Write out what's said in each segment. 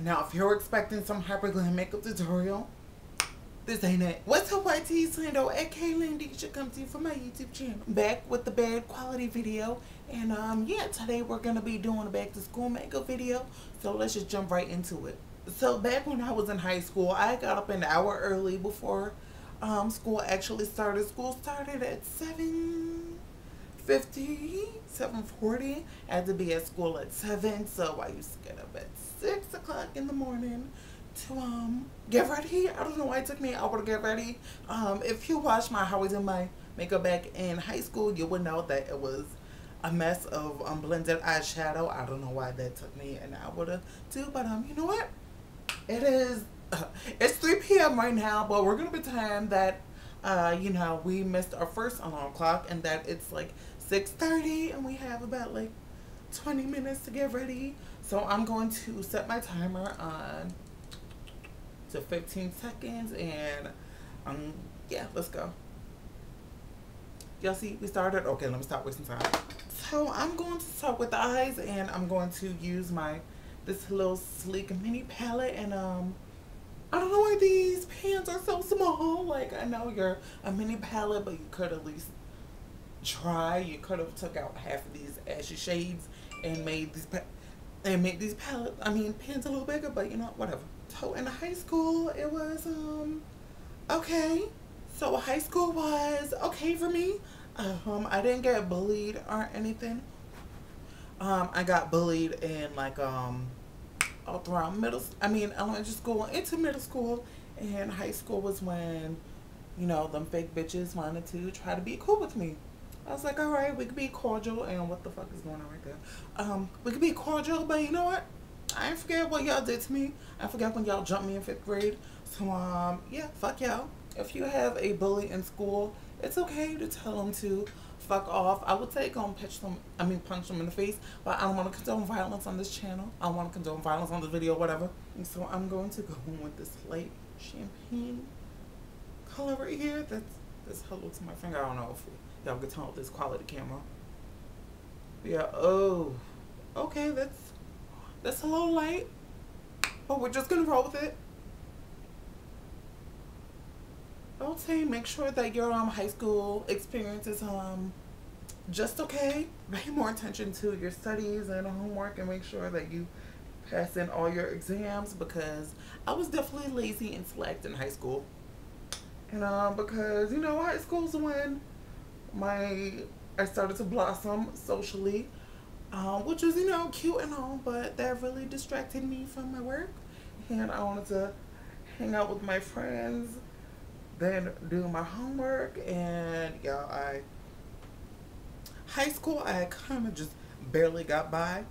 Now, if you're expecting some hyper glam makeup tutorial, this ain't it. What's up, YT? It's Lando, aka Lando, come to you from my YouTube channel. Back with the bad quality video. And yeah, today we're gonna be doing a back to school makeup video. So let's just jump right into it. So back when I was in high school, I got up an hour early before school actually started. School started at 7:50, 7:40. I had to be at school at 7, so I used to get up at 6 o'clock in the morning to get ready. I don't know why it took me an hour to get ready. If you watched how I was in my makeup back in high school, you would know that it was a mess of blended eyeshadow. I don't know why that took me an hour to do, but you know what? It is it's 3 p.m. right now, but we're gonna pretend that you know, we missed our first alarm clock and that it's like 6:30 and we have about like 20 minutes to get ready. So I'm going to set my timer on to 15 seconds and yeah, let's go. Y'all see we started? Okay, let me stop wasting time. So I'm going to start with the eyes, and I'm going to use this little sleek mini palette, and I don't know why these pans are so small. Like, I know you're a mini palette, but you could at least try. You could have took out half of these ashy shades and made these pans a little bigger, but you know, whatever. So in high school, it was okay. So high school was okay for me. I didn't get bullied or anything. I got bullied in like all throughout elementary school into middle school, and high school was when, you know, them fake bitches wanted to try to be cool with me. I was like, all right, we could be cordial, and what the fuck is going on right there? We could be cordial, but you know what? I ain't forget what y'all did to me. I forgot when y'all jumped me in 5th grade. So yeah, fuck y'all. If you have a bully in school, it's okay to tell them to fuck off. I would say go and punch them in the face, but I don't want to condone violence on this channel. I don't want to condone violence on this video, whatever. And so I'm going to go in with this light champagne color right here. That's hello to my finger. I don't know if y'all can tell with this quality camera. Yeah, oh, okay, that's a little light, but we're just gonna roll with it. I would say make sure that your high school experience is just okay. Pay more attention to your studies and homework, and make sure that you pass in all your exams, because I was definitely lazy and slacked in high school. And because, you know, high school's when I started to blossom socially, which was, you know, cute and all, but that really distracted me from my work, and I wanted to hang out with my friends, then do my homework. And y'all, high school I kind of just barely got by.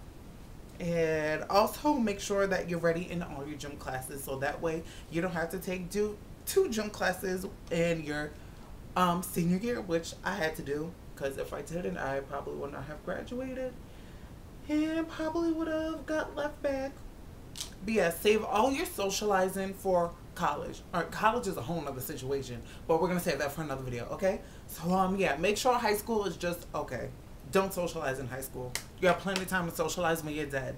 And also make sure that you're ready in all your gym classes, so that way you don't have to take two gym classes in your senior year, which I had to do, because if I didn't, I probably would not have graduated and probably would have got left back. But yeah, save all your socializing for college. Or college is a whole nother situation, but we're gonna save that for another video, okay? So yeah, make sure high school is just okay. Don't socialize in high school. You got plenty of time to socialize when you're dead.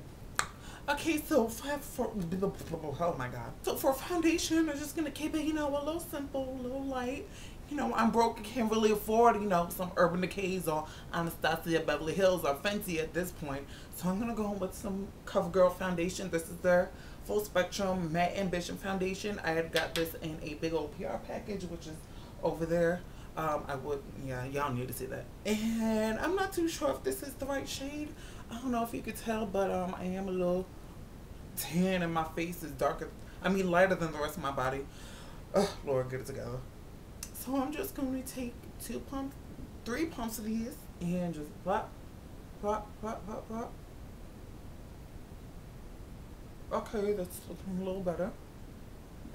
Okay, so oh my god. So for foundation, I'm just gonna keep it, you know, a little simple, a little light. You know, I'm broke, can't really afford, you know, some Urban Decays or Anastasia Beverly Hills or Fenty at this point. So I'm gonna go in with some CoverGirl foundation. This is their full spectrum matte ambition foundation. I had got this in a big old PR package, which is over there. Yeah, y'all need to see that. And I'm not too sure if this is the right shade. I don't know if you could tell, but I am a little tan and my face is darker, lighter than the rest of my body. Oh Lord, get it together. So I'm just going to take 3 pumps of these and just plop, plop, plop, plop, plop. Okay, that's looking a little better.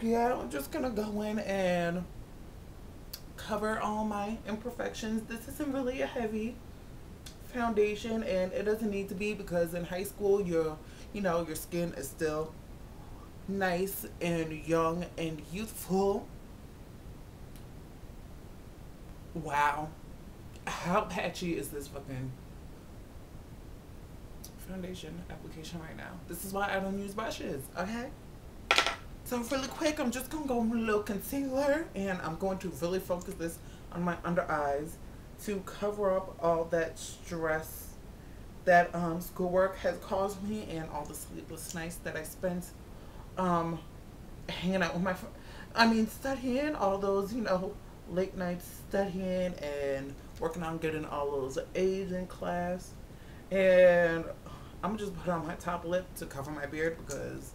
Yeah, I'm just gonna go in and cover all my imperfections. This isn't really a heavy foundation, and it doesn't need to be, because in high school your skin is still nice and young and youthful. Wow, how patchy is this fucking foundation application right now. This is why I don't use brushes, okay? So really quick, I'm just going to go with a little concealer, and I'm going to really focus this on my under eyes to cover up all that stress that schoolwork has caused me, and all the sleepless nights that I spent hanging out with my studying, all those, you know, late nights studying and working on getting all those A's in class. And I'm just put on my top lip to cover my beard because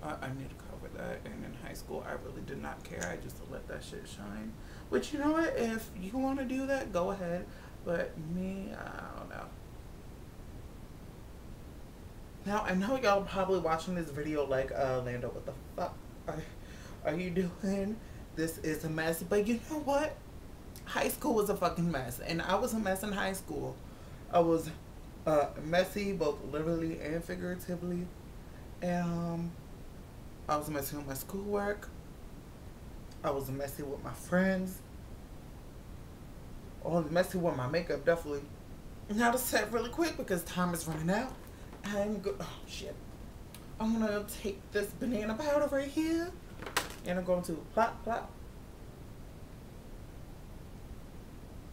I need to cover that. And in high school, I really did not care. I just let that shit shine. But you know what? If you want to do that, go ahead. But me, I don't know. Now, I know y'all probably watching this video like, Lando, what the fuck are you doing? This is a mess. But you know what? High school was a fucking mess. And I was a mess in high school. I was messy, both literally and figuratively. And I was messy with my schoolwork. I was messy with my friends. I was messy with my makeup, definitely. Now to set really quick because time is running out. Oh shit. I'm gonna take this banana powder right here and I'm going to plop plop.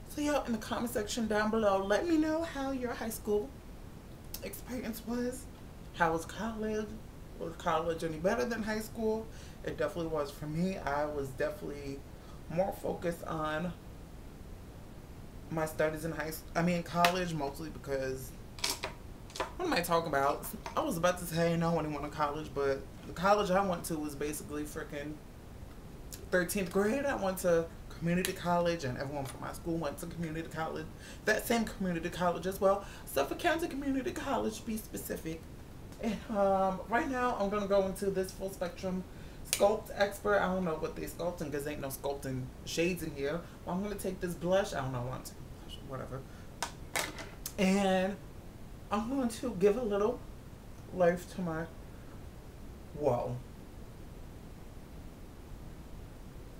So y'all in the comment section down below, let me know how your high school experience was. How was college? Was college any better than high school? It definitely was for me. I was definitely more focused on my studies in college, mostly because what am I talking about? I was about to say no one went to college, but the college I went to was basically freaking 13th grade. I went to community college, and everyone from my school went to community college. That same community college as well. Suffolk County Community College, to be specific. And right now, I'm gonna go into this full spectrum sculpt expert. I don't know what they sculpting because ain't no sculpting shades in here. Well, I'm gonna take this blush. I don't know what to blush, whatever. And I'm going to give a little life to my wall.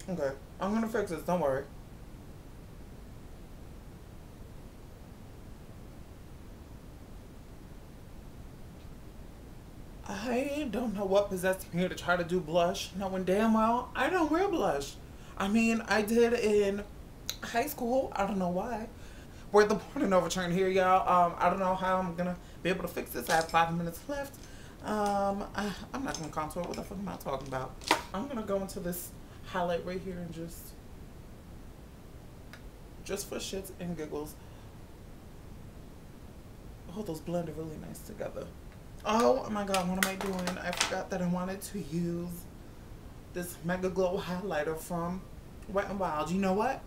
Okay, I'm gonna fix this, don't worry. I don't know what possessed me to try to do blush, knowing damn well I don't wear blush. I mean, I did in high school, I don't know why. We're at the point of overturn here, y'all. I don't know how I'm gonna be able to fix this. I have 5 minutes left. I'm not gonna contour. What the fuck am I talking about? I'm gonna go into this highlight right here and just for shits and giggles. Oh, those blend really nice together. Oh my god, what am I doing? I forgot that I wanted to use this Mega Glow highlighter from Wet n Wild. You know what?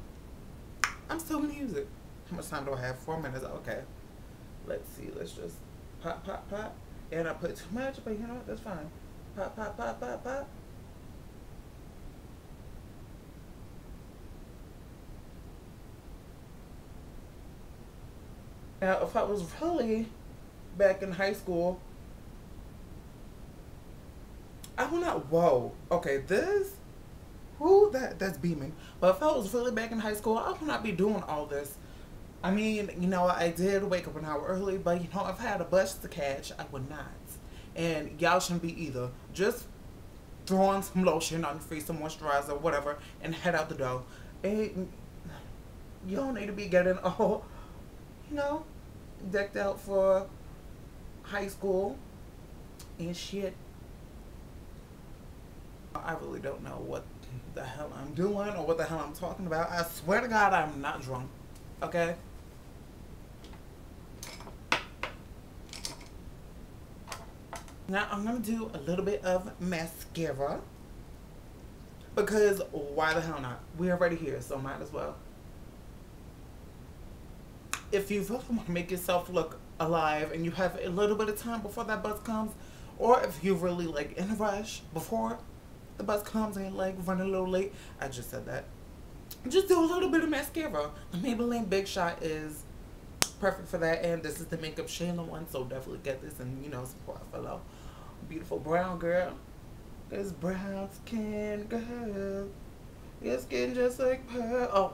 I'm still gonna use it. How much time do I have? 4 minutes. Okay. Let's see. Let's just pop, pop, pop. And I put too much, but you know what? That's fine. Pop, pop, pop, pop, pop. Now, if I was really back in high school, I would not. Whoa. Okay, this. Whoo, that's beaming. But if I was really back in high school, I would not be doing all this. I mean, you know, I did wake up an hour early, but you know, if I had a bus to catch, I would not. And y'all shouldn't be either. Just throw on some lotion on your face, some moisturizer, whatever, and head out the door. And you don't need to be getting all, you know, decked out for high school and shit. I really don't know what the hell I'm doing or what the hell I'm talking about. I swear to God, I'm not drunk. Okay? Now I'm going to do a little bit of mascara. Because why the hell not? We're already here, so might as well. If you really want to make yourself look alive and you have a little bit of time before that bus comes, or if you're really like in a rush before the bus comes and like running a little late, I just said that. Just do a little bit of mascara. The Maybelline Big Shot is perfect for that, and this is the Makeup Shayla one, so definitely get this and, you know, support a fellow beautiful brown girl. This brown skin girl, your skin just like pearl. Oh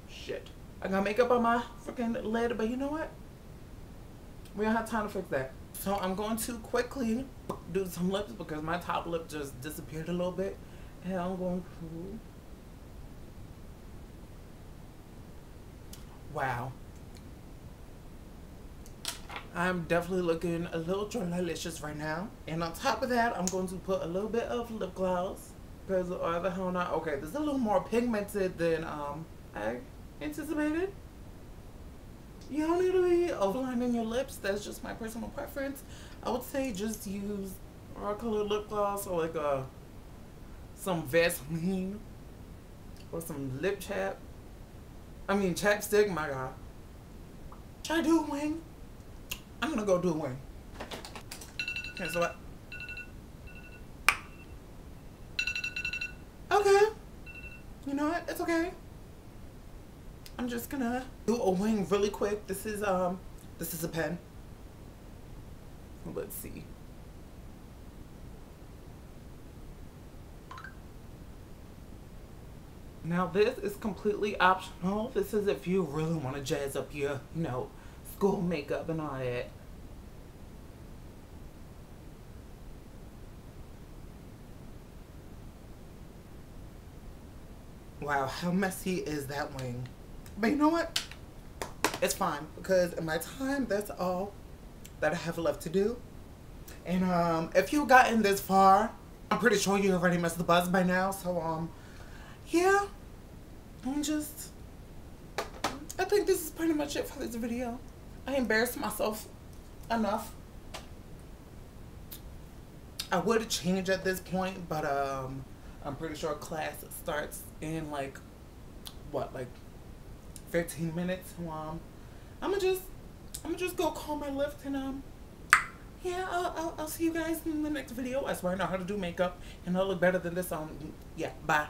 shit, I got makeup on my freaking lid, but you know what? We don't have time to fix that. So I'm going to quickly do some lips because my top lip just disappeared a little bit. And I'm going to... Wow. I'm definitely looking a little delicious right now. And on top of that, I'm going to put a little bit of lip gloss. Because or the hell not. Okay, this is a little more pigmented than I anticipated. You don't need to be overlining your lips. That's just my personal preference. I would say just use raw colored lip gloss or like some Vaseline or some chapstick. My God. Should I do a wing? I'm gonna go do a wing. Okay, so what? Okay. You know what? It's okay. I'm just gonna do a wing really quick. This is a pen. Let's see. Now this is completely optional. This is if you really want to jazz up your, school makeup and all that. Wow, how messy is that wing? But you know what? It's fine because in my time, that's all that I have left to do. And if you've gotten this far, I'm pretty sure you already missed the buzz by now. So yeah, I think this is pretty much it for this video. I embarrassed myself enough. I would change at this point, but I'm pretty sure class starts in like 15 minutes. So I'm gonna just go call my lift and yeah, I'll see you guys in the next video. I swear I know how to do makeup and I'll look better than this. Yeah, bye.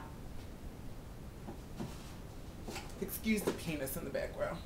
Excuse the penis in the background.